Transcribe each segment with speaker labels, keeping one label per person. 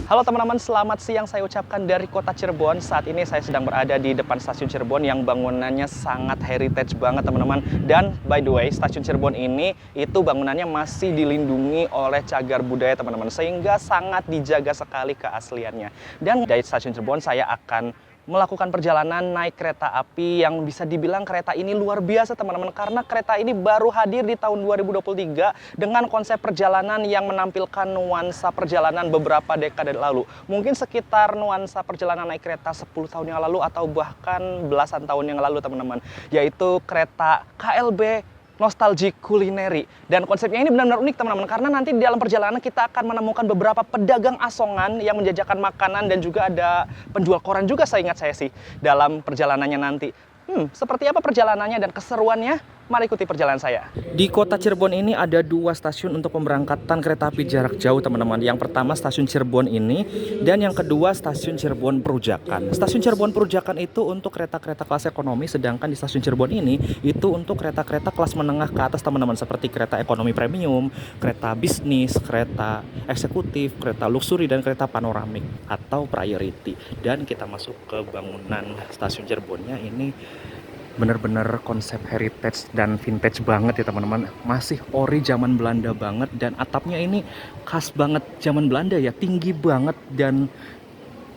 Speaker 1: Halo teman-teman, selamat siang saya ucapkan dari kota Cirebon. Saat ini saya sedang berada di depan stasiun Cirebon yang bangunannya sangat heritage banget teman-teman. Dan by the way, stasiun Cirebon ini itu bangunannya masih dilindungi oleh cagar budaya teman-teman. Sehingga sangat dijaga sekali keasliannya. Dan dari stasiun Cirebon saya akan melakukan perjalanan naik kereta api yang bisa dibilang kereta ini luar biasa teman-teman, karena kereta ini baru hadir di tahun 2023 dengan konsep perjalanan yang menampilkan nuansa perjalanan beberapa dekade lalu. Mungkin sekitar nuansa perjalanan naik kereta 10 tahun yang lalu atau bahkan belasan tahun yang lalu teman-teman, yaitu kereta KLB nostalgic kulineri. Dan konsepnya ini benar-benar unik teman-teman, karena nanti di dalam perjalanan kita akan menemukan beberapa pedagang asongan yang menjajakan makanan dan juga ada penjual koran juga seingat saya sih dalam perjalanannya nanti. Seperti apa perjalanannya dan keseruannya? Mari ikuti perjalanan saya. Di kota Cirebon ini ada dua stasiun untuk pemberangkatan kereta api jarak jauh teman-teman. Yang pertama stasiun Cirebon ini, dan yang kedua stasiun Cirebon Perujakan. Stasiun Cirebon Perujakan itu untuk kereta-kereta kelas ekonomi, sedangkan di stasiun Cirebon ini itu untuk kereta-kereta kelas menengah ke atas teman-teman, seperti kereta ekonomi premium, kereta bisnis, kereta eksekutif, kereta luxury, dan kereta panoramik atau priority. Dan kita masuk ke bangunan stasiun Cirebonnya ini bener-bener konsep heritage dan vintage banget ya teman-teman. Masih ori zaman Belanda banget, dan atapnya ini khas banget zaman Belanda ya, tinggi banget dan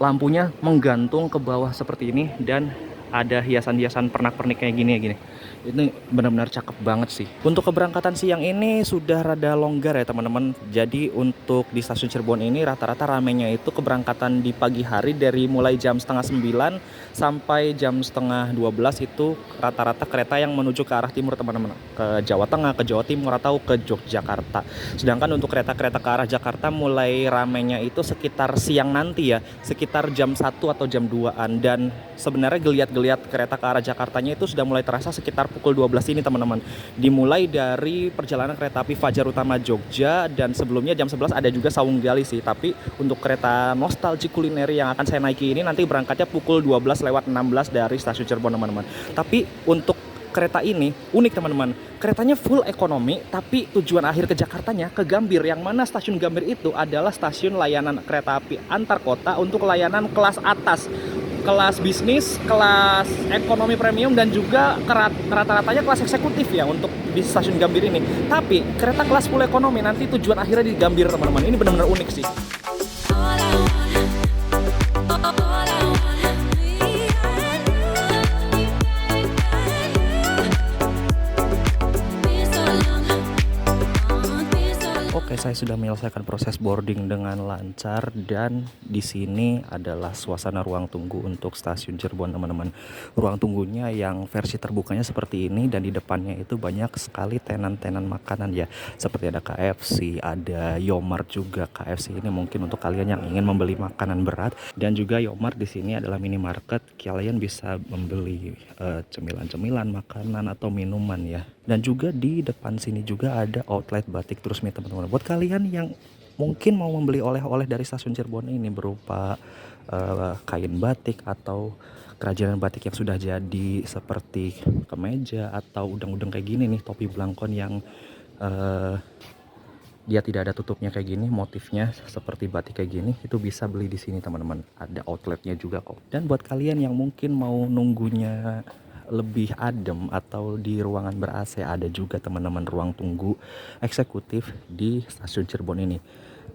Speaker 1: lampunya menggantung ke bawah seperti ini, dan ada hiasan-hiasan pernak-pernik kayak gini ya gini. Ini benar-benar cakep banget sih. Untuk keberangkatan siang ini sudah rada longgar ya teman-teman. Jadi untuk di stasiun Cirebon ini rata-rata ramenya itu keberangkatan di pagi hari dari mulai jam setengah 9 sampai jam setengah 12 itu rata-rata kereta yang menuju ke arah timur teman-teman. Ke Jawa Tengah, ke Jawa Timur, atau ke Yogyakarta. Sedangkan untuk kereta-kereta ke arah Jakarta mulai ramenya itu sekitar siang nanti ya. Sekitar jam 1 atau jam 2-an. Dan sebenarnya geliat-geliat kereta ke arah Jakartanya itu sudah mulai terasa sekitar pukul 12 ini teman-teman. Dimulai dari perjalanan kereta api Fajar Utama Jogja, dan sebelumnya jam 11 ada juga Sawung Gali sih. Tapi untuk kereta nostalgic kulineri yang akan saya naiki ini nanti berangkatnya pukul 12:16 dari stasiun Cirebon teman-teman. Tapi untuk kereta ini unik teman-teman. Keretanya full ekonomi, tapi tujuan akhir ke Jakartanya ke Gambir, yang mana stasiun Gambir itu adalah stasiun layanan kereta api antar kota untuk layanan kelas atas, kelas bisnis, kelas ekonomi premium, dan juga rata-ratanya kelas eksekutif ya untuk di stasiun Gambir ini. Tapi kereta kelas full ekonomi nanti tujuan akhirnya di Gambir teman-teman. Ini benar-benar unik sih. Oke, saya sudah menyelesaikan proses boarding dengan lancar, dan di sini adalah suasana ruang tunggu untuk stasiun Cirebon teman-teman. Ruang tunggunya yang versi terbukanya seperti ini, dan di depannya itu banyak sekali tenan-tenan makanan ya. Seperti ada KFC, ada Yomart juga. KFC ini mungkin untuk kalian yang ingin membeli makanan berat, dan juga Yomart di sini adalah minimarket. Kalian bisa membeli cemilan-cemilan, makanan atau minuman ya. Dan juga di depan sini juga ada outlet batik Trusmi teman-teman. Buat kalian yang mungkin mau membeli oleh-oleh dari stasiun Cirebon ini berupa kain batik atau kerajinan batik yang sudah jadi, seperti kemeja atau udang-udang kayak gini nih, topi belangkon yang dia tidak ada tutupnya kayak gini, motifnya seperti batik kayak gini, itu bisa beli di sini teman-teman. Ada outletnya juga kok. Dan buat kalian yang mungkin mau nunggunya lebih adem atau di ruangan ber-AC, ada juga teman-teman ruang tunggu eksekutif di stasiun Cirebon ini.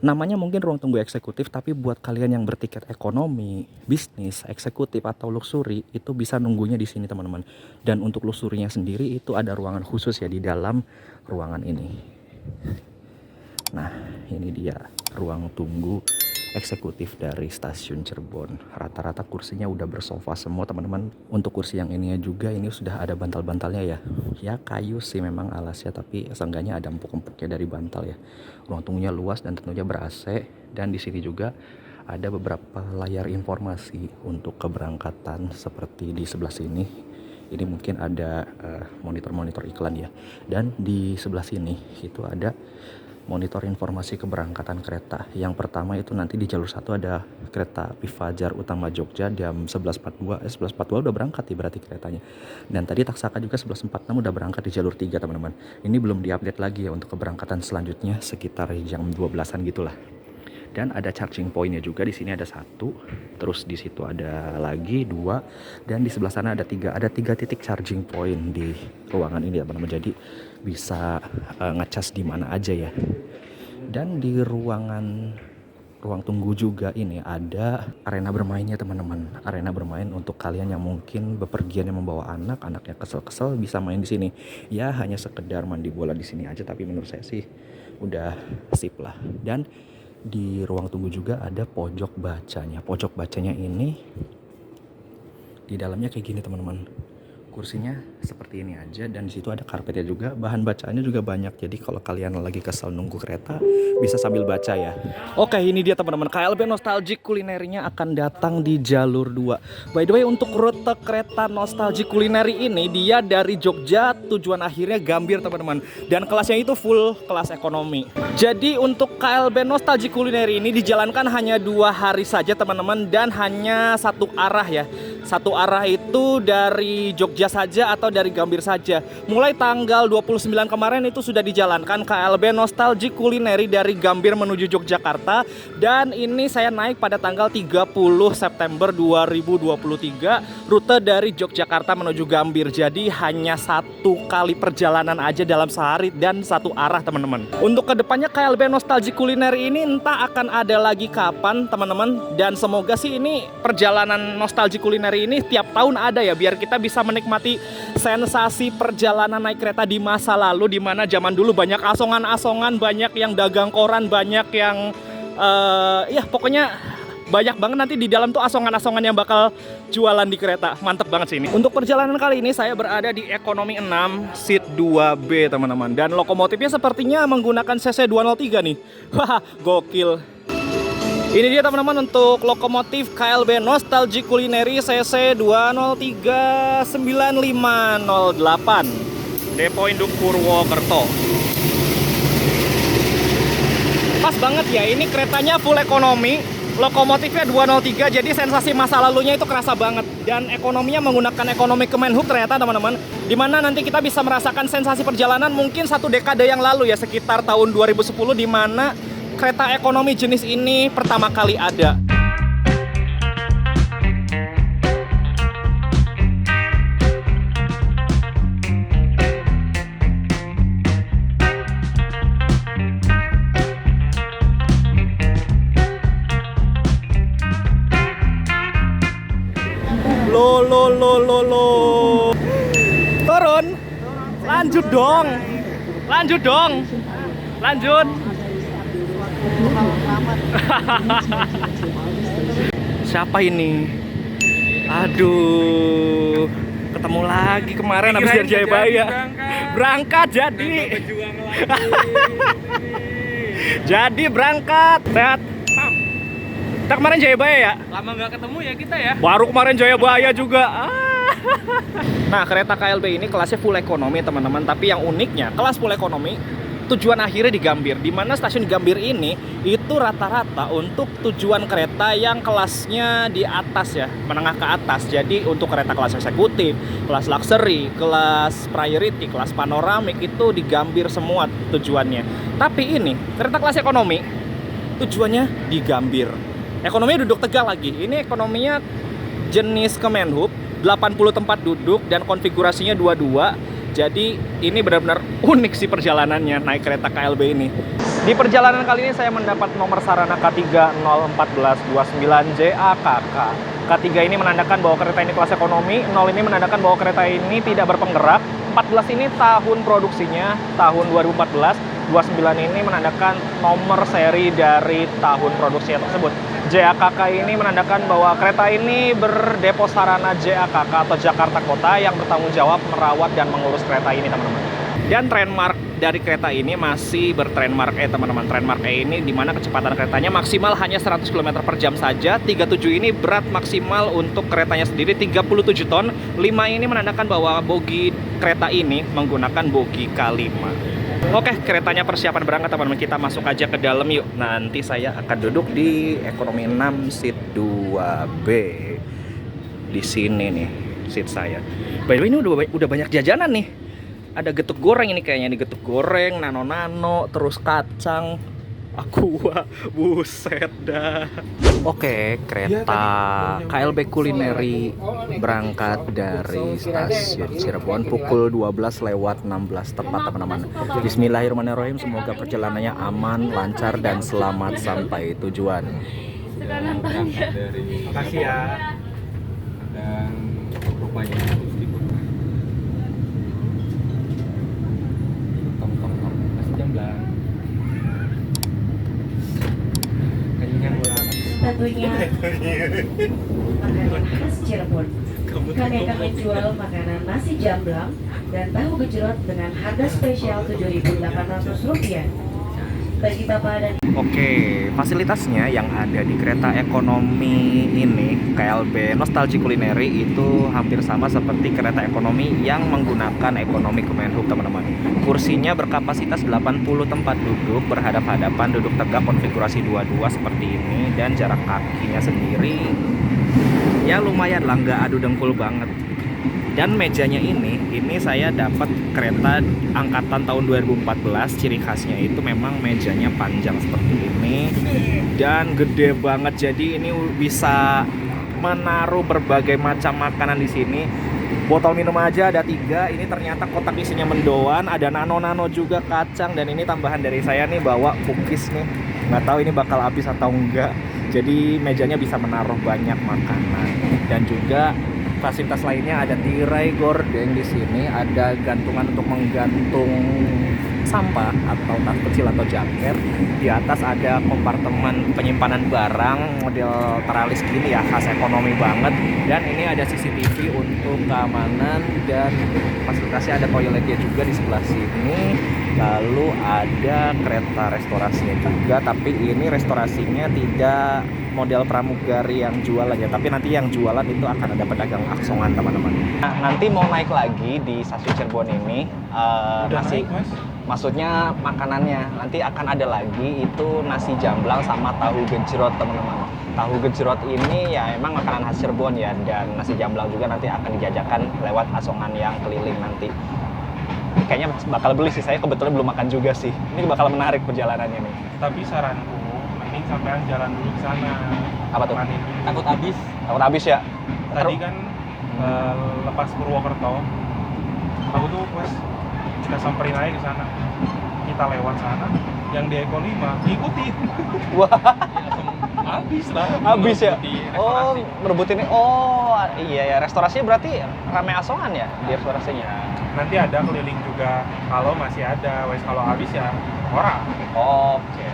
Speaker 1: Namanya mungkin ruang tunggu eksekutif, tapi buat kalian yang bertiket ekonomi, bisnis, eksekutif atau luxury itu bisa nunggunya di sini teman-teman. Dan untuk luxury-nya sendiri itu ada ruangan khusus ya di dalam ruangan ini. Nah, ini dia ruang tunggu eksekutif dari stasiun Cirebon. Rata-rata kursinya udah bersofa semua teman-teman. Untuk kursi yang ini juga ini sudah ada bantal-bantalnya ya. Ya kayu sih memang alasnya, tapi seenggaknya ada empuk-empuknya dari bantal ya. Ruang tunggunya luas dan tentunya ber-AC, dan di sini juga ada beberapa layar informasi untuk keberangkatan seperti di sebelah sini. Ini mungkin ada monitor-monitor iklan ya. Dan di sebelah sini itu ada monitor informasi keberangkatan kereta. Yang pertama itu nanti di jalur 1 ada kereta api Fajar Utama Jogja jam 11.42 udah berangkat ya berarti keretanya. Dan tadi Taksaka juga 11.46 udah berangkat di jalur 3 teman-teman. Ini belum diupdate lagi ya untuk keberangkatan selanjutnya sekitar jam 12-an gitulah. Dan ada charging pointnya juga, di sini ada 1, terus di situ ada lagi 2, dan di sebelah sana ada 3. Ada 3 titik charging point di ruangan ini teman-teman. Jadi bisa ngecas di mana aja ya. Dan di ruang tunggu juga ini ada arena bermainnya teman-teman. Arena bermain untuk kalian yang mungkin bepergian yang membawa anaknya kesel-kesel bisa main di sini. Ya hanya sekedar mandi bola di sini aja, tapi menurut saya sih udah sip lah. Dan di ruang tunggu juga ada pojok bacanya. Pojok bacanya ini di dalamnya kayak gini teman-teman. Kursinya seperti ini aja, dan di situ ada karpetnya juga. Bahan bacaannya juga banyak. Jadi kalau kalian lagi kesel nunggu kereta bisa sambil baca ya. Oke, ini dia teman-teman. KLB Nostalgic Kulinerinya akan datang di jalur 2. By the way, untuk rute kereta Nostalgic Kulineri ini dia dari Jogja, tujuan akhirnya Gambir teman-teman. Dan kelasnya itu full kelas ekonomi. Jadi untuk KLB Nostalgic Kulineri ini dijalankan hanya 2 hari saja teman-teman, dan hanya 1 arah ya. 1 arah itu dari Jogja saja atau dari Gambir saja. Mulai tanggal 29 kemarin itu sudah dijalankan KLB Nostalgic Kulineri dari Gambir menuju Yogyakarta, dan ini saya naik pada tanggal 30 September 2023 rute dari Yogyakarta menuju Gambir. Jadi hanya 1 kali perjalanan aja dalam sehari dan 1 arah teman-teman. Untuk kedepannya KLB Nostalgic Kulineri ini entah akan ada lagi kapan teman-teman, dan semoga sih ini perjalanan Nostalgic Kulineri ini tiap tahun ada ya, biar kita bisa menikmati sensasi perjalanan naik kereta di masa lalu, di mana zaman dulu banyak asongan-asongan, banyak yang dagang koran, banyak yang ya pokoknya banyak banget nanti di dalam tuh asongan-asongan yang bakal jualan di kereta. Mantep banget sih ini. Untuk perjalanan kali ini saya berada di ekonomi 6 seat 2B teman-teman, dan lokomotifnya sepertinya menggunakan CC 203 nih. Wah, gokil. Ini dia teman-teman untuk lokomotif KLB Nostalgic Kulineri CC 2039508 Depo Induk Purwokerto. Pas banget ya, ini keretanya full ekonomi, lokomotifnya 203, jadi sensasi masa lalunya itu kerasa banget. Dan ekonominya menggunakan ekonomi Kemenhub ternyata teman-teman, dimana nanti kita bisa merasakan sensasi perjalanan mungkin 1 dekade yang lalu ya, sekitar tahun 2010, dimana kereta ekonomi jenis ini pertama kali ada. Lo. Turun. Lanjut dong. Lanjut. Siapa ini? Aduh, ketemu lagi kemarin habis dari Jayabaya. Berangkat jadi. Jadi berangkat. Sehat. Kita kemarin Jayabaya ya?
Speaker 2: Lama nggak ketemu ya kita ya?
Speaker 1: Baru kemarin Jayabaya juga. Nah, kereta KLB ini kelasnya full ekonomi teman-teman. Tapi yang uniknya kelas full ekonomi tujuan akhirnya di Gambir, di mana stasiun Gambir ini itu rata-rata untuk tujuan kereta yang kelasnya di atas ya, menengah ke atas. Jadi untuk kereta kelas eksekutif, kelas luxury, kelas priority, kelas panoramik itu di Gambir semua tujuannya. Tapi ini kereta kelas ekonomi tujuannya di Gambir. Ekonominya duduk Tegal lagi. Ini ekonominya jenis Kemenhub, 80 tempat duduk dan konfigurasinya 22. Jadi ini benar-benar unik sih perjalanannya naik kereta KLB ini. Di perjalanan kali ini saya mendapat nomor sarana K3 01429 JAKK. K3 ini menandakan bahwa kereta ini kelas ekonomi, 0 ini menandakan bahwa kereta ini tidak berpenggerak, 14 ini tahun produksinya, tahun 2014, 29 ini menandakan nomor seri dari tahun produksinya tersebut. JAKK ini menandakan bahwa kereta ini berdepo sarana JAKK atau Jakarta Kota yang bertanggung jawab merawat dan mengurus kereta ini teman-teman. Dan trademark dari kereta ini masih bertrademark E teman-teman. Trademark E ini dimana kecepatan keretanya maksimal hanya 100 km per jam saja. 37 ini berat maksimal untuk keretanya sendiri 37 ton. 5 ini menandakan bahwa bogi kereta ini menggunakan bogi K5. Oke, keretanya persiapan berangkat teman-teman. Kita masuk aja ke dalam yuk. Nanti saya akan duduk di ekonomi 6 seat 2B. Di sini nih seat saya. By the way, ini udah banyak jajanan nih. Ada getuk goreng ini kayaknya, nih getuk goreng, nano-nano, terus kacang. Aqua, buset dah. Oke, kereta KLB Culinary berangkat dari stasiun Cirebon pukul 12:16 tepat teman-teman. Bismillahirrahmanirrahim, semoga perjalanannya aman, lancar dan selamat sampai tujuan.
Speaker 2: Makasih ya. Dan rupanya tong masih Jamblang. Kenyang banget.
Speaker 3: Tentunya makanan khas Cirebon. Kami akan menjual makanan nasi jamblang dan tahu gejrot dengan harga spesial Rp7.800. Bagi Bapak dan
Speaker 1: Oke, fasilitasnya yang ada di kereta ekonomi ini, KLB Nostalgia Culinary, itu hampir sama seperti kereta ekonomi yang menggunakan ekonomi Kemenhub, teman-teman. Kursinya berkapasitas 80 tempat duduk, berhadap-hadapan, duduk tegak, konfigurasi 22 seperti ini, dan jarak kakinya sendiri ya lumayan lah, nggak adu dengkul banget. Dan mejanya ini saya dapat kereta angkatan tahun 2014. Ciri khasnya itu memang mejanya panjang seperti ini dan gede banget. Jadi ini bisa menaruh berbagai macam makanan di sini. Botol minum aja ada 3. Ini ternyata kotak isinya mendoan, ada nano-nano juga kacang, dan ini tambahan dari saya nih bawa cookies nih. Nggak tahu ini bakal habis atau enggak. Jadi mejanya bisa menaruh banyak makanan. Dan juga fasilitas lainnya ada tirai gorden di sini, ada gantungan untuk menggantung sampah atau tas kecil atau jaket. Di atas ada kompartemen penyimpanan barang model teralis gini ya, khas ekonomi banget. Dan ini ada CCTV untuk keamanan, dan fasilitasnya ada toiletnya juga di sebelah sini. Lalu ada kereta restorasinya juga, tapi ini restorasinya tidak model pramugari yang jualan ya, tapi nanti yang jualan itu akan ada pedagang aksongan, teman-teman. Nah, nanti mau naik lagi di stasiun Cirebon ini nasi,
Speaker 2: naik, Mas?
Speaker 1: maksudnya makanannya nanti akan ada lagi, itu nasi jamblang sama tahu gejrot, teman-teman. Tahu gejrot ini ya emang makanan khas Cirebon ya, dan nasi jamblang juga nanti akan dijajakan lewat aksongan yang keliling nanti. Kayaknya bakal beli sih, saya kebetulan belum makan juga sih. Ini bakal menarik perjalanannya nih.
Speaker 2: Tapi saranku, mending sampean jalan dulu ke sana.
Speaker 1: Apa tuh?
Speaker 2: Manin dulu.
Speaker 1: Takut habis ya.
Speaker 2: Tadi kan lepas Purwokerto, aku tuh pas kita samperin aja ke sana. Kita lewat sana, yang di Eko 5 diikutin.
Speaker 1: Wah,
Speaker 2: Habis lah.
Speaker 1: habis ya.
Speaker 2: Merebuti
Speaker 1: Oh,
Speaker 2: restorasi.
Speaker 1: merebut ini. Oh, iya ya. Restorasinya berarti rame asongan ya di restorasinya.
Speaker 2: Nanti ada keliling juga kalau masih ada, wes kalau habis ya orang.
Speaker 1: Oke.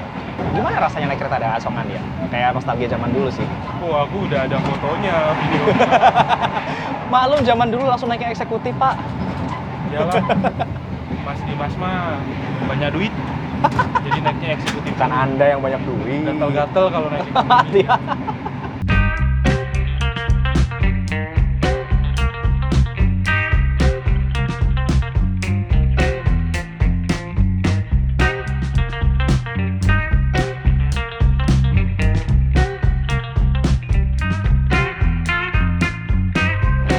Speaker 1: Gimana rasanya naik kereta ada asongan ya? Kayak nostalgia zaman dulu sih.
Speaker 2: Wah, aku udah ada fotonya, videonya.
Speaker 1: Maklum zaman dulu langsung naik yang eksekutif, Pak.
Speaker 2: Jalan. Mas Dimas mah banyak duit. Jadi naiknya eksekutif.
Speaker 1: Bukan Anda yang banyak duit.
Speaker 2: Gatel-gatel kalau naik ekonomi.
Speaker 1: Iya.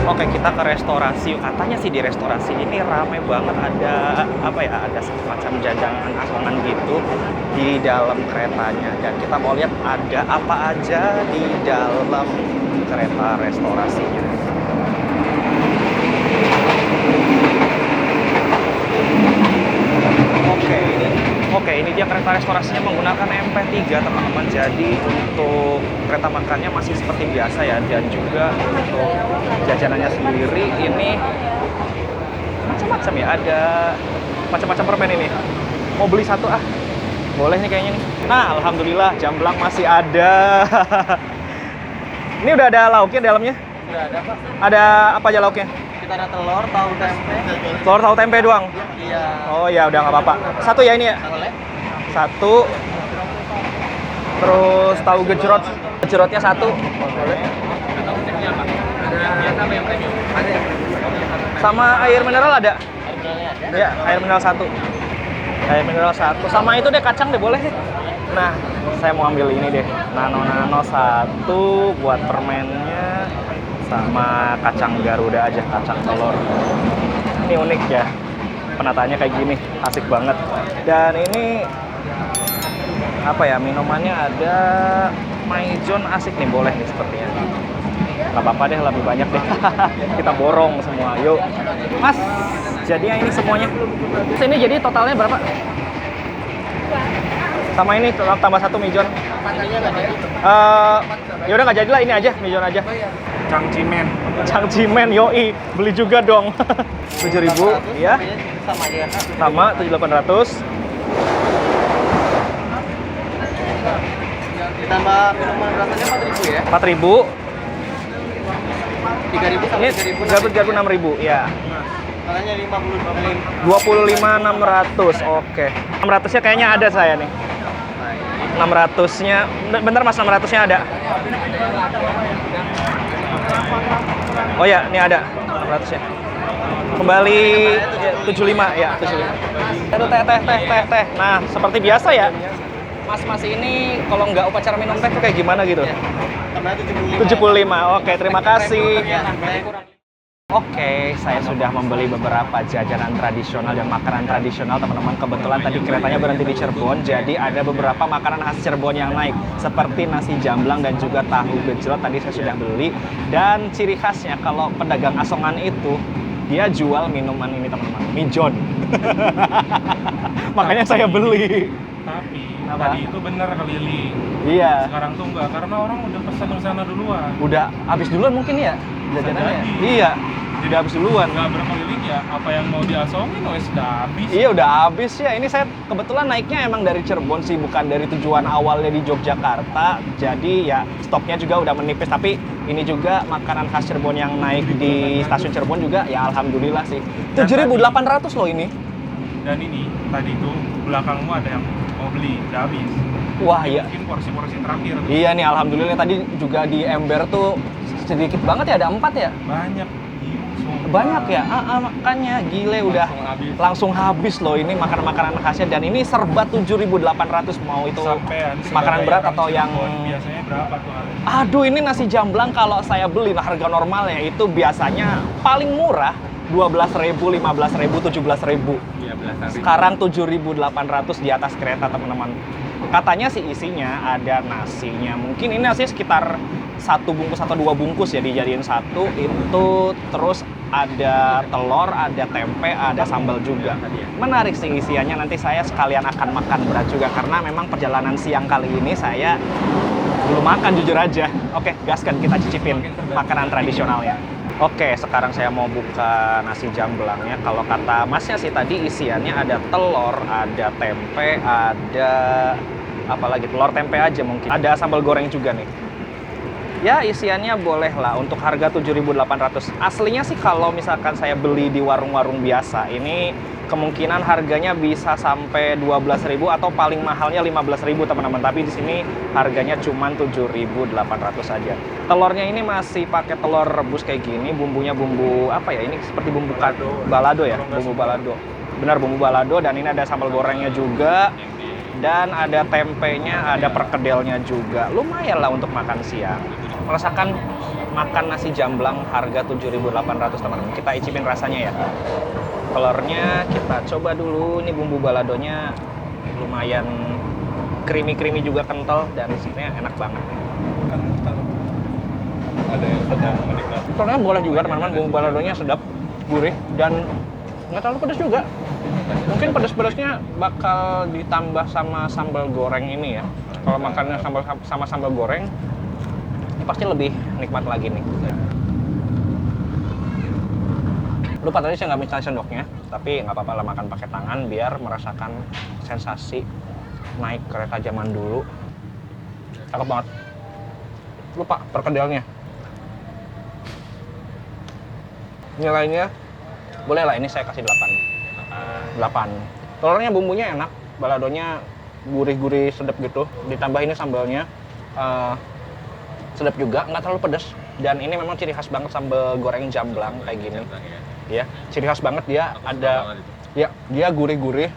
Speaker 1: Oke, kita ke restorasi. Katanya sih di restorasi ini rame banget, ada apa ya? Ada semacam jajanan asongan gitu di dalam keretanya. Dan kita mau lihat ada apa aja di dalam kereta restorasinya. Oke, ini dia kereta restorasinya menggunakan MP3, teman-teman. Jadi untuk kereta makannya masih seperti biasa ya, dan juga untuk jajanannya sendiri ini macam-macam ya, ada macam-macam permen ini. Mau beli satu ah? Boleh nih kayaknya nih. Nah, alhamdulillah jamblang masih ada. Ini udah ada lauknya di dalamnya?
Speaker 4: Udah ada, Pak.
Speaker 1: Ada apa aja lauknya?
Speaker 4: Kita ada telur, tahu tempe.
Speaker 1: Telur, tahu, tempe doang?
Speaker 4: Iya.
Speaker 1: Oh ya, udah nggak apa-apa. Satu ya ini ya?
Speaker 4: Boleh.
Speaker 1: Satu. Terus tahu gejrot. Gejrotnya satu. Boleh. Sama air mineral ada? Ya, air mineral satu. Air mineral satu. Sama itu deh, kacang deh, boleh sih. Nah, saya mau ambil ini deh. Nano-nano satu buat permennya. Sama kacang Garuda aja, kacang telur. Ini unik ya. Penataannya kayak gini, asik banget. Dan ini apa ya, minumannya ada Maijon asik nih, boleh nih sepertinya. Gak apa-apa deh, lebih banyak deh. Kita borong semua, yuk. Mas, jadinya ini semuanya. Terus ini jadi totalnya berapa? Sama ini tambah satu Maijon. Ya udah nggak jadilah, ini aja Maijon aja.
Speaker 2: Cangcimen.
Speaker 1: Cangcimen, yoi, beli juga dong. 7.000, ya.
Speaker 4: Sama aja kan?
Speaker 1: Sama 7.800.
Speaker 4: Ditambah minuman rasanya 4.000 ya?
Speaker 1: 4.000.
Speaker 4: 3.000 sama
Speaker 1: Ini
Speaker 4: 3.000.
Speaker 1: 36.000, ya.
Speaker 4: Makanya 50.
Speaker 1: 25.600, oke. 600-nya kayaknya ada saya nih. 600-nya, bentar Mas, 600-nya ada. Oh ya, ini ada 600-nya. Kembali ya, 75 ya, 75. Aduh, teh. Nah, seperti biasa ya. Mas ini kalau nggak upacara minum teh tuh kayak gimana gitu?
Speaker 4: Tambah
Speaker 1: 75. Oke, terima kasih. Oke, saya sudah membeli beberapa jajanan tradisional dan makanan tradisional, teman-teman. Kebetulan tadi keretanya berhenti di Cirebon, jadi ada beberapa makanan khas Cirebon yang naik, seperti nasi jamblang dan juga tahu gejrot. Tadi saya sudah beli, dan ciri khasnya kalau pedagang asongan itu, dia jual minuman ini, teman-teman, Maijon. Makanya saya beli.
Speaker 2: Tapi
Speaker 1: Apa?
Speaker 2: tadi itu bener keliling.
Speaker 1: Iya.
Speaker 2: Sekarang tuh enggak, karena orang udah pesan ke sana duluan.
Speaker 1: Udah habis duluan mungkin ya jajanannya.
Speaker 2: jadi.
Speaker 1: Iya. Udah habis duluan.
Speaker 2: Nggak berkeliling ya, apa yang mau diasongin wes udah habis.
Speaker 1: Iya, udah habis ya. Ini saya kebetulan naiknya emang dari Cirebon sih, bukan dari tujuan awalnya di Yogyakarta. Jadi ya stoknya juga udah menipis, tapi ini juga makanan khas Cirebon yang naik di stasiun Cirebon juga ya, alhamdulillah sih. 7.800 loh ini.
Speaker 2: Dan ini tadi itu belakangmu ada yang mau beli, udah habis.
Speaker 1: Wah, iya.
Speaker 2: Mungkin porsi-porsi terakhir.
Speaker 1: Iya nih, alhamdulillah. Tadi juga di ember tuh sedikit banget ya, ada 4 ya.
Speaker 2: Banyak.
Speaker 1: Banyak ya, makanya gile udah langsung habis loh ini makanan-makanan khasnya, dan ini serba 7.800, mau itu
Speaker 2: Sampean
Speaker 1: makanan
Speaker 2: sebagai
Speaker 1: berat
Speaker 2: orang
Speaker 1: atau yang
Speaker 2: Cirebon, biasanya berapa tuh harga?
Speaker 1: aduh, ini nasi jamblang kalau saya beli, nah harga normalnya itu biasanya paling murah 12.000, 15.000, 17.000.
Speaker 2: Iya, belasan ribu.
Speaker 1: Sekarang 7.800 di atas kereta, teman-teman. Katanya sih isinya ada nasinya, mungkin ini nasi sekitar 1 bungkus atau 2 bungkus ya, dijadiin satu itu. Terus ada telur, ada tempe, ada sambal juga. Menarik sih isiannya, nanti saya sekalian akan makan berat juga, karena memang perjalanan siang kali ini saya belum makan jujur aja. Oke, gaskan, kita cicipin makanan tradisionalnya. Oke, sekarang saya mau buka nasi jamblangnya. Kalau kata masnya sih tadi isiannya ada telur, ada tempe, ada apalagi telur tempe aja mungkin. Ada sambal goreng juga nih. Ya, isiannya boleh lah untuk harga 7.800. Aslinya sih kalau misalkan saya beli di warung-warung biasa, ini kemungkinan harganya bisa sampai 12.000 atau paling mahalnya 15.000, teman-teman. Tapi di sini harganya cuma 7.800 saja. Telurnya ini masih pakai telur rebus kayak gini, bumbunya bumbu apa ya? Ini seperti bumbu balado ya, bumbu balado. Benar, bumbu balado, dan ini ada sambal gorengnya juga. Dan ada tempenya, ada perkedelnya juga. Lumayan lah untuk makan siang. Merasakan makan nasi jamblang harga 7.800, teman-teman. Kita icipin rasanya ya. Telurnya kita coba dulu. Ini bumbu baladonya lumayan creamy juga, kental, dan sebenarnya enak banget.
Speaker 4: Ada yang sedang menikmati.
Speaker 1: Telurnya boleh juga, teman-teman. Bumbu baladonya sedap, gurih, dan nggak terlalu pedas juga. Mungkin pedas-pedasnya bakal ditambah sama sambal goreng ini ya. Kalau makannya sama sambal goreng, ini pasti lebih nikmat lagi nih. Lupa tadi saya nggak minta sendoknya, tapi nggak apa-apa lah makan pakai tangan biar merasakan sensasi naik kereta zaman dulu. Cakep banget. Lupa perkedelnya. Nilainya boleh lah, ini saya kasih 8. Telurnya bumbunya enak, baladonya gurih-gurih sedap gitu. Ditambah ini sambalnya sedap juga, nggak terlalu pedas. Dan ini memang ciri khas banget sambal goreng jamblang kayak gini. Ya, ciri khas banget, dia ada ya, dia gurih-gurih.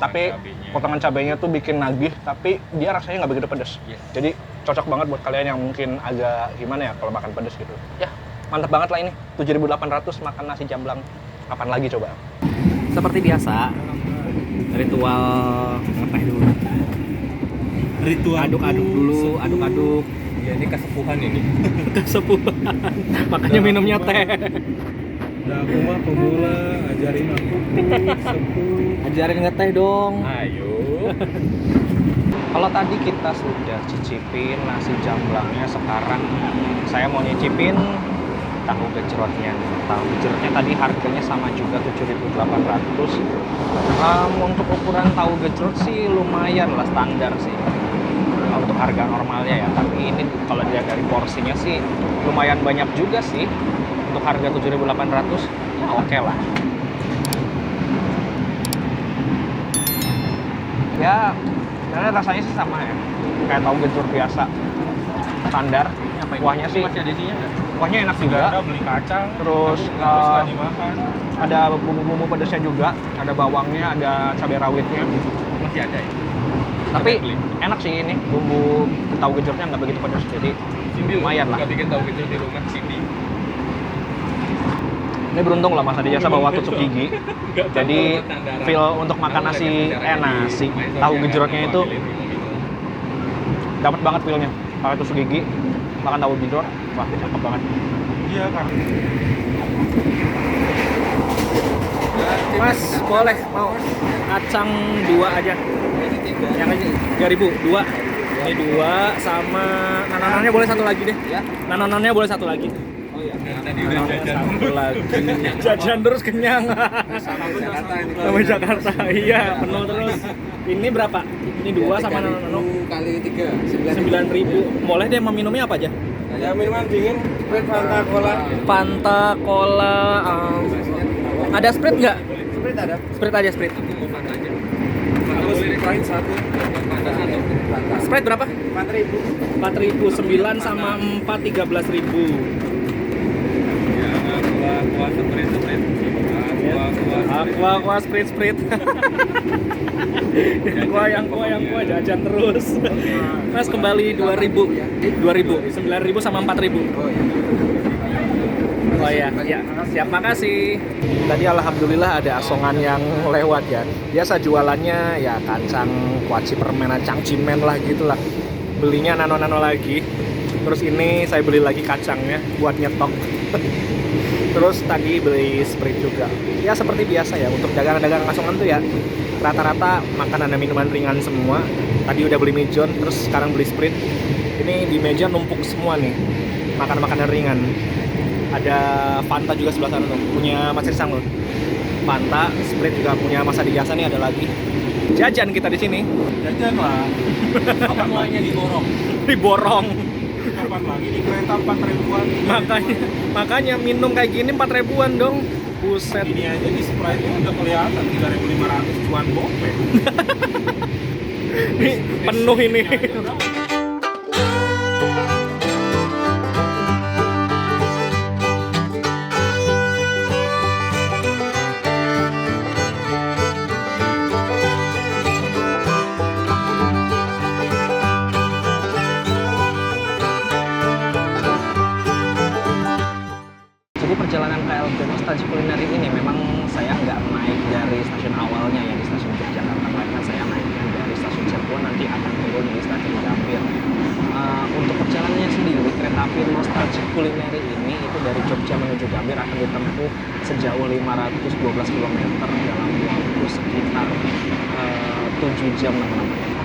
Speaker 1: Tapi potongan cabenya tuh bikin nagih, tapi dia rasanya nggak begitu pedas. Jadi cocok banget buat kalian yang mungkin agak gimana ya kalau makan pedas gitu. Ya, mantap banget lah ini. 7.800 makan nasi jamblang. Kapan lagi coba? Seperti biasa, ritual ngeteh dulu.
Speaker 2: Ritual
Speaker 1: aduk-aduk dulu, aduk-aduk.
Speaker 4: Ya ini kesepuhan ini.
Speaker 1: Kesepuhan. Makanya minumnya teh.
Speaker 2: Udah aku mah pemula, ajarin aku sepuh.
Speaker 1: Ajarin ngeteh dong.
Speaker 4: Ayo.
Speaker 1: Kalau tadi kita sudah cicipin nasi jamblangnya, sekarang saya mau nyicipin tahu gejrotnya. Tahu gejrotnya tadi harganya sama juga 7.800. Untuk ukuran tahu gejrot sih lumayan lah, standar sih untuk harga normalnya ya. Tapi ini kalau dilihat dari porsinya sih lumayan banyak juga sih untuk harga 7.800. Ya oke lah. Ya, karena rasanya sih sama ya, kayak tahu gejrot biasa, standar. Kuahnya sih,
Speaker 4: Masih ada isinya nggak?
Speaker 1: kuahnya enak
Speaker 2: Juga
Speaker 1: juga.
Speaker 2: ada beli kacang,
Speaker 1: Terus
Speaker 2: terus nggak dimakan.
Speaker 1: ada bumbu-bumbu pedasnya juga, ada bawangnya, ada cabai rawitnya.
Speaker 4: Masih ada ya?
Speaker 1: Tapi
Speaker 4: Beli.
Speaker 1: enak sih ini, bumbu tahu gejrotnya nggak begitu pedas, jadi
Speaker 4: Cindy
Speaker 1: lumayan lah.
Speaker 4: Nggak bikin tahu gitu di rumah Cindy.
Speaker 1: Ini beruntung lah Mas Adi Jasa bawa tusuk gigi. Jadi feel untuk makan nasi tahu gejrotnya itu dapat banget feelnya. Pakai tusuk gigi, makan tahu gejrot, wah cakep banget.
Speaker 2: Iya karena
Speaker 1: Mas, boleh mau kacang 2 aja. Yang aja 3.000, 2. Ini 2 sama nananannya boleh 1 lagi deh.
Speaker 4: Ya.
Speaker 1: Nananannya boleh 1 lagi.
Speaker 4: Oh iya. Tadi udah jajan.
Speaker 1: 1 lagi. Jajan terus kenyang.
Speaker 4: Jakarta ini.
Speaker 1: Sampai Jakarta. Iya, penuh terus. Ini berapa? Ini 2 sama nanano.
Speaker 4: Kali 3,
Speaker 1: 9.000. Boleh deh, mau minumnya apa aja?
Speaker 4: Ya minuman dingin, Sprite, Fanta, Cola.
Speaker 1: Fanta, Cola, ada Sprite nggak?
Speaker 4: Sprite ada.
Speaker 1: Sprite aja, Sprite.
Speaker 4: Fanta aja. Aku Sprite 1. Fanta 1.
Speaker 1: Sprite berapa?
Speaker 4: 4.000.
Speaker 1: 4.000, 9 sama 4, 13.000.
Speaker 4: Ya, kuah Sprite.
Speaker 1: Aqua, Sprite. yang kuah, jajan terus. Mas kembali 2.000, 9.000 sama 4.000. Oh ya, siap, makasih. Tadi alhamdulillah ada asongan yang lewat ya. Biasa jualannya ya kacang, kuaci permen, cangcimen lah gitulah. Belinya nano-nano lagi. Terus ini saya beli lagi kacangnya buat nyetok. Terus tadi beli Sprite juga. Ya seperti biasa ya, untuk dagangan-dagangan asongan tuh ya rata-rata makanan dan minuman ringan semua. Tadi udah beli Mijon, terus sekarang beli Sprite. Ini di meja numpuk semua nih makanan-makanan ringan. Ada Fanta juga sebelah sana tuh, punya Mas Irsang loh. Fanta, Sprite juga punya Mas Adi Jasa nih, ada lagi. Jajan kita di sini.
Speaker 2: jajan lah.
Speaker 4: Kapan mulainya diborong?
Speaker 1: Diborong.
Speaker 2: Kapan lagi di kereta 4.000-an?
Speaker 1: Makanya minum kayak gini 4.000-an dong. Buset.
Speaker 2: Ini aja di Sprite nya udah kelihatan 3.500 cuan bopek.
Speaker 1: Ini penuh ini. Jadi perjalanan KLB Nostalgia Culinary ini memang saya nggak naik dari stasiun awalnya ya di stasiun Yogyakarta, melainkan saya naiknya dari stasiun Cirebon, nanti akan turun di stasiun Gambir. Untuk perjalanannya sendiri, kereta api Nostalgia Culinary ini itu dari Jogja menuju Gambir akan ditempuh sejauh 512 km dalam waktu sekitar 7 jam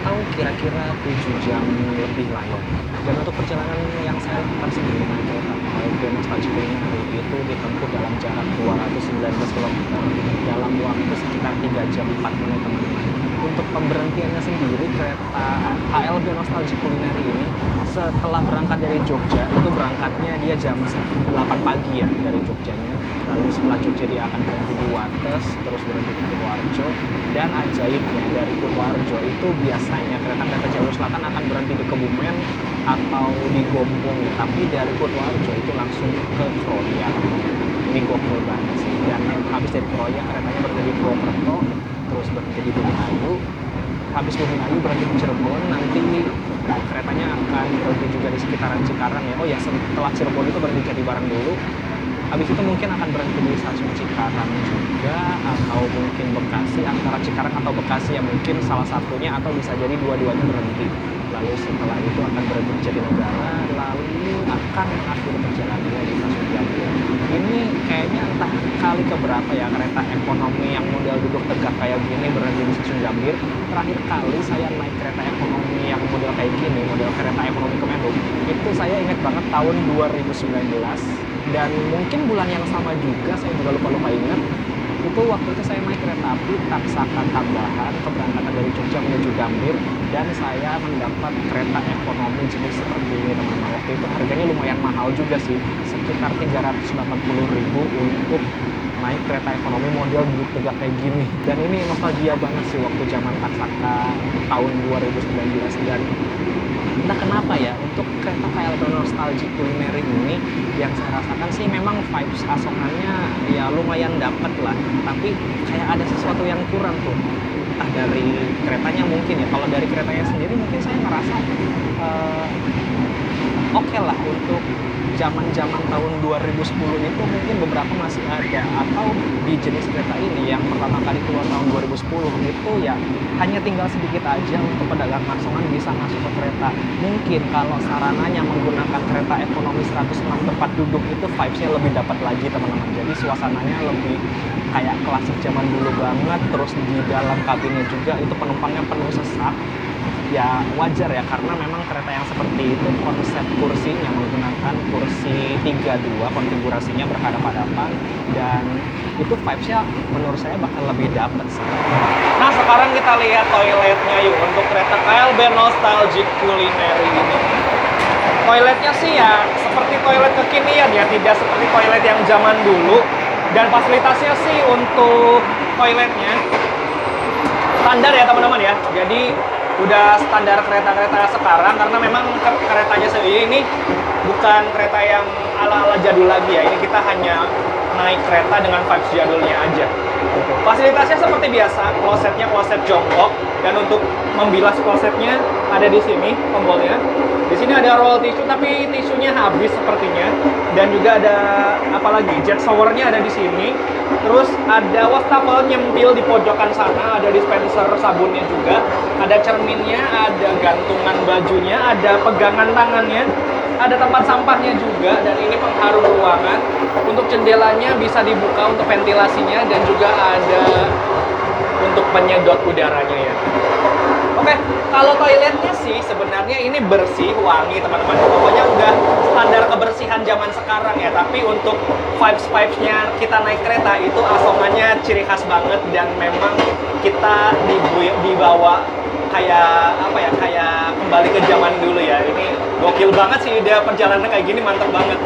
Speaker 1: atau kira-kira 7 jam lebih lah ya. Dan untuk perjalanan yang saya lakukan sendiri dengan kereta KLB Nostalgia Culinary itu ditempuh dalam jarak 219 km dalam waktu sekitar 3 jam 4 menit teman-teman. Untuk pemberhentiannya sendiri, kereta KLB Nostalgia Culinary ini setelah berangkat dari Jogja, itu berangkatnya dia jam 8 pagi ya dari Jogjanya. Lalu setelah Jogja dia akan berhenti di Wates, terus berhenti di Purworejo. Dan ajaibnya dari Purworejo itu biasanya kereta jalur selatan akan berhenti di Kebumen atau di Gombong ya. Tapi dari Purworejo itu langsung ke Kroya. Ini gokil banget sih. Dan habis dari Kroya keretanya berhenti di Purwokerto, terus berhenti di Bumi-Ayu. Habis Bumi-Ayu berhenti di Cirebon, nanti keretanya akan berhenti juga di sekitaran Cikarang ya. Oh ya, setelah Cirebon itu berhenti Jatibarang dulu. Habis itu mungkin akan berhenti di stasiun Cikarang juga, atau mungkin Bekasi, antara Cikarang atau Bekasi ya mungkin salah satunya, atau bisa jadi dua-duanya berhenti. Lalu setelah itu akan berhenti di Jatinegara, lalu akan mengakhiri perjalanannya di stasiun Gambir. Ini kayaknya entah kali keberapa ya kereta ekonomi yang model duduk tegak kayak gini berhenti di stasiun Gambir. Terakhir kali saya naik kereta ekonomi yang model kayak gini, model kereta ekonomi Komodo, itu saya ingat banget tahun 2019, dan mungkin bulan yang sama juga, saya juga lupa-lupa ingat. Itu waktu itu saya naik kereta api Taksaka tambahan keberangkatan dari Jogja menuju Gambir, dan saya mendapat kereta ekonomi jenis seperti ini teman-teman. Waktu itu harganya lumayan mahal juga sih, sekitar 380.000 untuk naik kereta ekonomi model duduk tegak kayak gini. Dan ini nostalgia banget sih waktu zaman Taksaka tahun 2019. Dan entah kenapa ya, untuk kereta KLB nostalgic culinary ini yang saya rasakan sih memang vibes asongannya ya lumayan dapet lah, tapi kayak ada sesuatu yang kurang tuh. Entah dari keretanya mungkin ya, kalau dari keretanya sendiri mungkin saya ngerasa oke lah untuk zaman-zaman tahun 2010 itu mungkin beberapa masih ada, atau di jenis kereta ini yang pertama kali keluar tahun 2010 itu ya hanya tinggal sedikit aja untuk pedagang asongan bisa masuk ke kereta. Mungkin kalau sarananya menggunakan kereta ekonomi 106 tempat duduk itu vibes-nya lebih dapat lagi teman-teman. Jadi suasananya lebih kayak klasik zaman dulu banget, terus di dalam kabinnya juga itu penumpangnya penuh sesak. Ya wajar ya, karena memang kereta yang seperti itu konsep kursinya menggunakan kursi 32, konfigurasinya berhadapan-hadapan, dan itu vibes-nya menurut saya bakal lebih dapet sih. Nah sekarang kita lihat toiletnya yuk untuk kereta KLB Nostalgic Culinary ini. Toiletnya sih ya seperti toilet kekinian ya, tidak seperti toilet yang zaman dulu, dan fasilitasnya sih untuk toiletnya standar ya teman-teman ya. Jadi udah standar kereta-kereta sekarang, karena memang keretanya sendiri ini bukan kereta yang ala-ala jadul lagi ya. Ini kita hanya naik kereta dengan vibes jadulnya aja. Fasilitasnya seperti biasa, klosetnya kloset jongkok, dan untuk membilas klosetnya ada di sini tombolnya. Di sini ada roll tisu, tapi tisunya habis sepertinya. Dan juga ada apa lagi? Jet showernya ada di sini. Terus ada wastafel nyempil di pojokan sana, ada dispenser sabunnya juga, ada cerminnya, ada gantungan bajunya, ada pegangan tangannya, ada tempat sampahnya juga, dan ini pengharum ruangan. Untuk jendelanya bisa dibuka untuk ventilasinya, dan juga ada untuk penyedot udaranya ya. Oke, kalau toiletnya sih sebenarnya ini bersih, wangi teman-teman. Pokoknya udah standar kebersihan zaman sekarang ya. Tapi untuk vibes-vibesnya kita naik kereta itu asongannya ciri khas banget, dan memang kita dibawa kayak apa ya, kayak kembali ke zaman dulu ya. Ini gokil banget sih, ide perjalanan kayak gini mantap banget.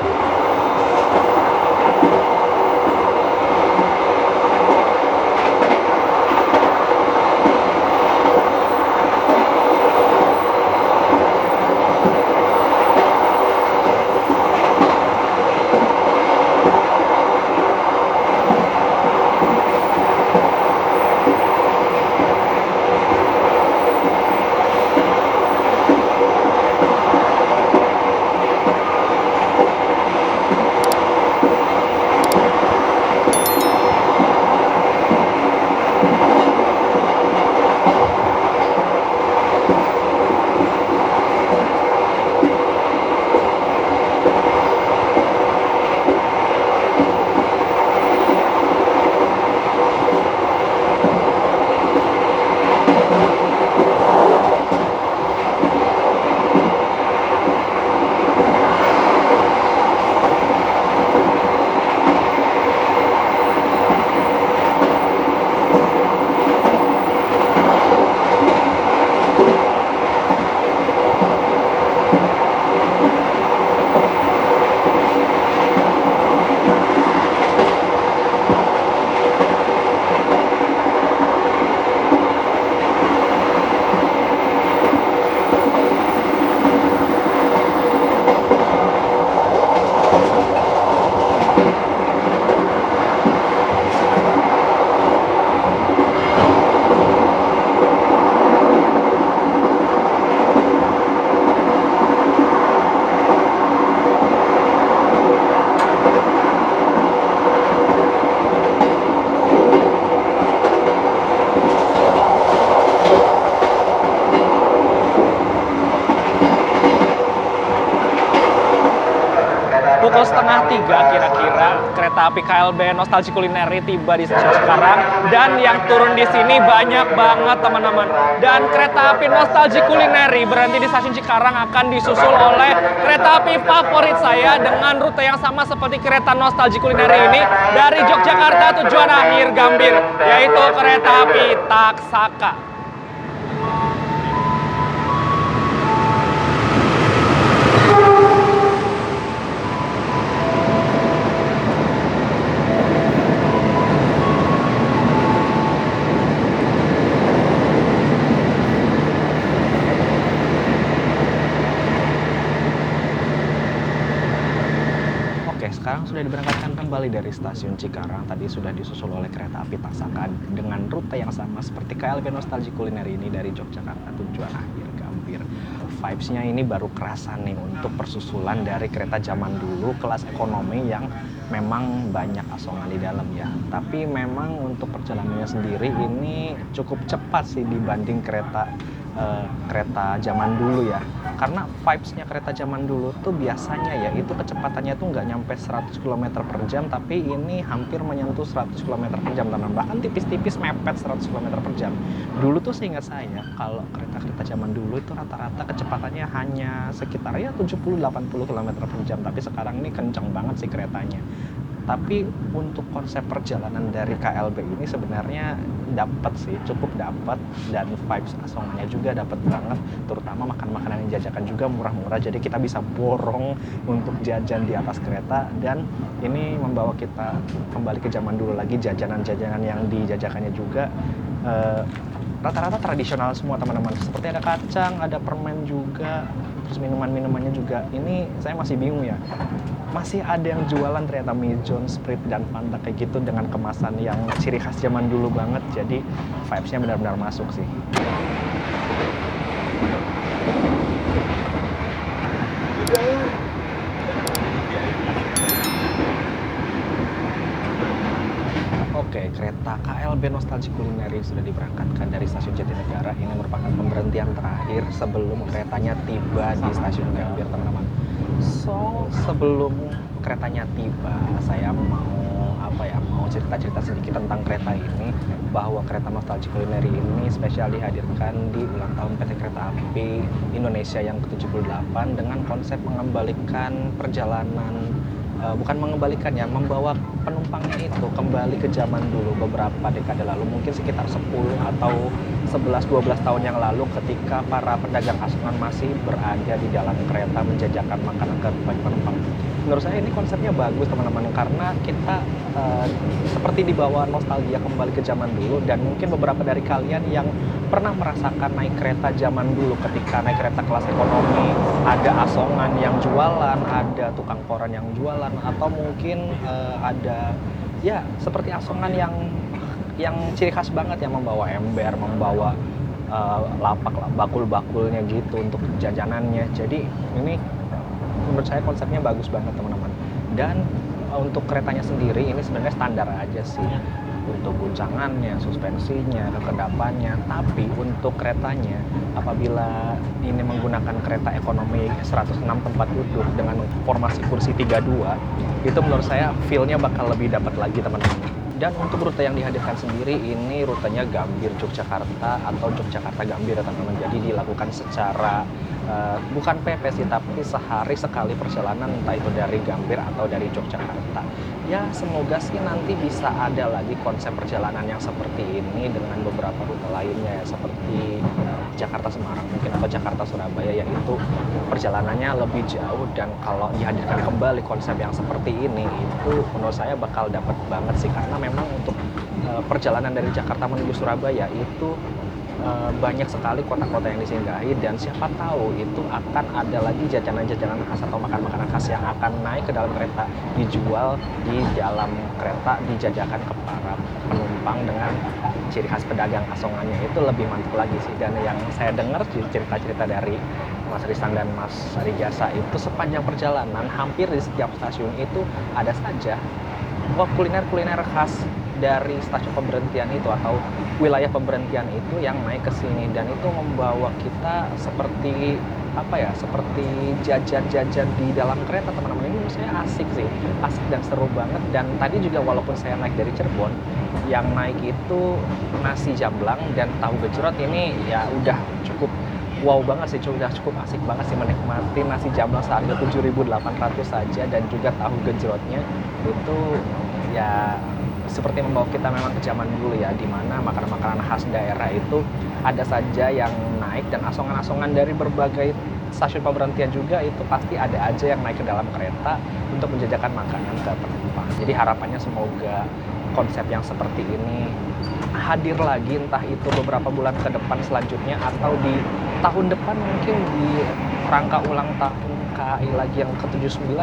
Speaker 1: 3 kira-kira kereta api KLB Nostalgia Culinary tiba di stasiun Cikarang, dan yang turun di sini banyak banget teman-teman. Dan kereta api Nostalgia Culinary berhenti di stasiun Cikarang akan disusul oleh kereta api favorit saya dengan rute yang sama seperti kereta Nostalgia Culinary ini dari Yogyakarta tujuan akhir Gambir, yaitu kereta api Taksaka. Sekarang sudah diberangkatkan kembali dari stasiun Cikarang. Tadi sudah disusul oleh kereta api Taksaka dengan rute yang sama seperti KLB Nostalgia Culinary ini dari Yogyakarta tujuan akhir Gambir. Vibes-nya ini baru kerasa nih untuk persusulan dari kereta zaman dulu kelas ekonomi yang memang banyak asongan di dalam ya. Tapi memang untuk perjalanannya sendiri ini cukup cepat sih dibanding kereta zaman dulu ya, karena vibes-nya kereta zaman dulu tuh biasanya ya itu kecepatannya tuh nggak nyampe 100 km per jam, tapi ini hampir menyentuh 100 km per jam, dan bahkan tipis-tipis mepet 100 km per jam. Dulu tuh seingat saya kalau kereta-kereta zaman dulu itu rata-rata kecepatannya hanya sekitar ya 70-80 km per jam, tapi sekarang ini kencang banget sih keretanya. Tapi untuk konsep perjalanan dari KLB ini sebenarnya dapat sih, cukup dapat, dan vibes asongannya juga dapat banget, terutama makan-makanan yang jajakan juga murah-murah, jadi kita bisa borong untuk jajan di atas kereta, dan ini membawa kita kembali ke zaman dulu lagi. Jajanan-jajanan yang dijajakannya juga rata-rata tradisional semua teman-teman, seperti ada kacang, ada permen juga, terus minuman-minumannya juga. Ini saya masih bingung ya, masih ada yang jualan ternyata Mijon, Sprite, dan Fanta kayak gitu dengan kemasan yang ciri khas zaman dulu banget. Jadi vibes-nya benar-benar masuk sih. Oke, kereta KLB Nostalgia Culinary sudah diberangkatkan dari stasiun Jatinegara. Ini merupakan pemberhentian terakhir sebelum keretanya tiba di stasiun Gambir, teman-teman. So, sebelum keretanya tiba, saya mau cerita-cerita sedikit tentang kereta ini, bahwa kereta Nostalgia Culinary ini spesial dihadirkan di ulang tahun PT Kereta Api Indonesia yang ke-78 dengan konsep mengembalikan perjalanan, bukan mengembalikan ya, membawa penumpangnya itu kembali ke zaman dulu beberapa dekade lalu, mungkin sekitar 10 atau 11-12 tahun yang lalu, ketika para pedagang asongan masih berada di dalam kereta menjajakan makanan ke penumpang. Menurut saya ini konsepnya bagus teman-teman, karena kita seperti dibawa nostalgia kembali ke zaman dulu, dan mungkin beberapa dari kalian yang pernah merasakan naik kereta zaman dulu, ketika naik kereta kelas ekonomi, ada asongan yang jualan, ada tukang koran yang jualan, atau mungkin ada ya seperti asongan yang ciri khas banget, yang membawa ember, membawa lapak, bakul-bakulnya gitu untuk jajanannya. Jadi ini menurut saya konsepnya bagus banget teman-teman. Dan untuk keretanya sendiri ini sebenarnya standar aja sih, untuk guncangannya, suspensinya, kekedapannya. Tapi untuk keretanya, apabila ini menggunakan kereta ekonomi 106 tempat duduk dengan formasi kursi 32, itu menurut saya feel-nya bakal lebih dapat lagi teman-teman. Dan untuk rute yang dihadirkan sendiri ini rutenya Gambir Yogyakarta atau Yogyakarta Gambir teman-teman. Jadi dilakukan secara bukan PP sih, tapi sehari sekali perjalanan, entah itu dari Gambir atau dari Yogyakarta. Ya semoga sih nanti bisa ada lagi konsep perjalanan yang seperti ini dengan beberapa rute lainnya ya, seperti Jakarta Semarang mungkin, atau Jakarta Surabaya, yaitu perjalanannya lebih jauh. Dan kalau dihadirkan kembali konsep yang seperti ini, itu menurut saya bakal dapat banget sih, karena memang untuk perjalanan dari Jakarta menuju Surabaya itu banyak sekali kota-kota yang disinggahi, dan siapa tahu itu akan ada lagi jajanan-jajanan khas atau makan-makanan khas yang akan naik ke dalam kereta, dijual di dalam kereta, dijajakan ke para penumpang dengan ciri khas pedagang asongannya. Itu lebih mantap lagi sih. Dan yang saya dengar cerita-cerita dari Mas Ristan dan Mas Arijasa itu, sepanjang perjalanan hampir di setiap stasiun itu ada saja kuliner-kuliner khas dari stasiun pemberhentian itu atau wilayah pemberhentian itu yang naik ke sini, dan itu membawa kita seperti apa ya, seperti jajan-jajan di dalam kereta teman-teman. Ini menurut saya asik sih, asik dan seru banget. Dan tadi juga walaupun saya naik dari Cirebon, yang naik itu nasi jamblang dan tahu gejrot, ini ya udah cukup wow banget sih, udah cukup asik banget sih menikmati nasi jamblang seharga 7.800 saja, dan juga tahu gejrotnya itu ya seperti membawa kita memang ke zaman dulu ya, di mana makanan-makanan khas daerah itu ada saja yang naik, dan asongan-asongan dari berbagai stasiun pemberhentian juga itu pasti ada aja yang naik ke dalam kereta untuk menjajakan makanan ke penumpang. Jadi harapannya semoga konsep yang seperti ini hadir lagi, entah itu beberapa bulan ke depan selanjutnya atau di tahun depan, mungkin di rangka ulang tahun KAI lagi yang ke-79.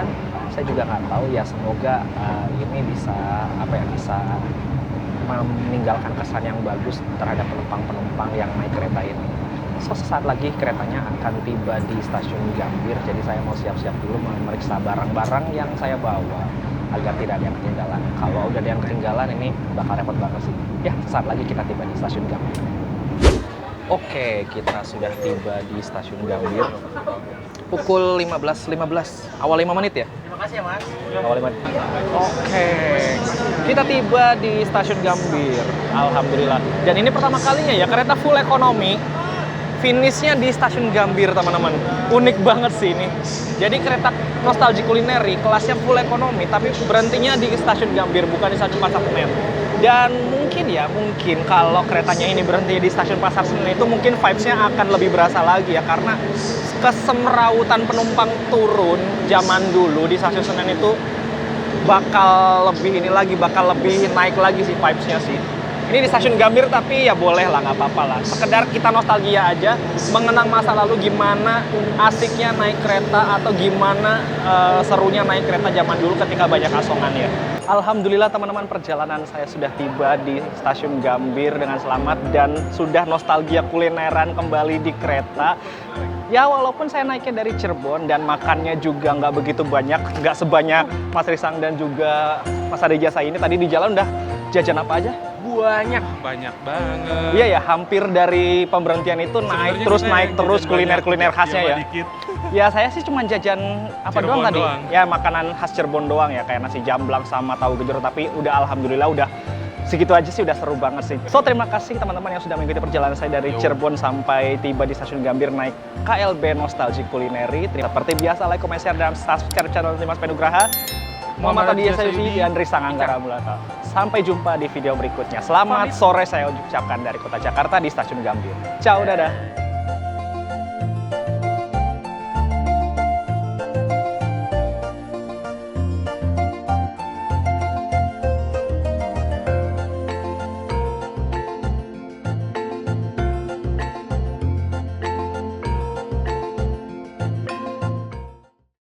Speaker 1: Saya juga nggak tahu ya, semoga ini bisa bisa meninggalkan kesan yang bagus terhadap penumpang-penumpang yang naik kereta ini. So, sesaat lagi keretanya akan tiba di stasiun Gambir, jadi saya mau siap-siap dulu memeriksa barang-barang yang saya bawa agar tidak ada yang ketinggalan. Kalau udah ada yang ketinggalan, ini bakal repot banget sih. Ya, sesaat lagi kita tiba di stasiun Gambir. Oke, kita sudah tiba di stasiun Gambir. Pukul 15.15, awal 5 menit ya?
Speaker 5: Terima kasih ya Mas.
Speaker 1: Awal 5 menit. Oke, kita tiba di stasiun Gambir. Alhamdulillah. Dan ini pertama kalinya ya kereta full ekonomi finishnya di stasiun Gambir, teman-teman. Unik banget sih ini. Jadi kereta nostalgia kulineri kelasnya full ekonomi, tapi berhentinya di stasiun Gambir, bukan di stasiun Pasar Senen. Dan mungkin kalau keretanya ini berhenti di stasiun Pasar Senen itu mungkin vibes-nya akan lebih berasa lagi ya, karena kesemrautan penumpang turun zaman dulu di stasiun Senen itu bakal lebih naik lagi sih vibes-nya sih. Ini di stasiun Gambir, tapi ya boleh lah, nggak apa-apa lah. Sekedar kita nostalgia aja, mengenang masa lalu gimana asiknya naik kereta atau gimana serunya naik kereta zaman dulu ketika banyak asongan ya. Alhamdulillah teman-teman, perjalanan saya sudah tiba di stasiun Gambir dengan selamat dan sudah nostalgia kulineran kembali di kereta. Ya walaupun saya naiknya dari Cirebon dan makannya juga nggak begitu banyak, nggak sebanyak Mas Risang dan juga Mas Ade Jasa ini. Tadi di jalan udah jajan apa aja?
Speaker 2: Banyak banget.
Speaker 1: Iya ya, hampir dari pemberhentian itu naik terus kuliner-kuliner khasnya ya.
Speaker 2: Dikit.
Speaker 1: Ya saya sih cuma jajan apa
Speaker 2: Cirebon
Speaker 1: doang tadi?
Speaker 2: doang.
Speaker 1: Ya makanan khas Cirebon doang ya, kayak nasi jamblang sama tahu gejrot, tapi udah alhamdulillah udah segitu aja sih, udah seru banget sih. So terima kasih teman-teman yang sudah mengikuti perjalanan saya dari Cirebon sampai tiba di stasiun Gambir naik KLB Nostalgia Kulineri. Seperti biasa, like, comment, share, dan subscribe channel Dimas Penugraha. Muhammad Adi Sayuti dan Risang Anggara Mulata. Sampai jumpa di video berikutnya. Selamat sore saya ucapkan dari kota Jakarta di stasiun Gambir. Ciao, dadah.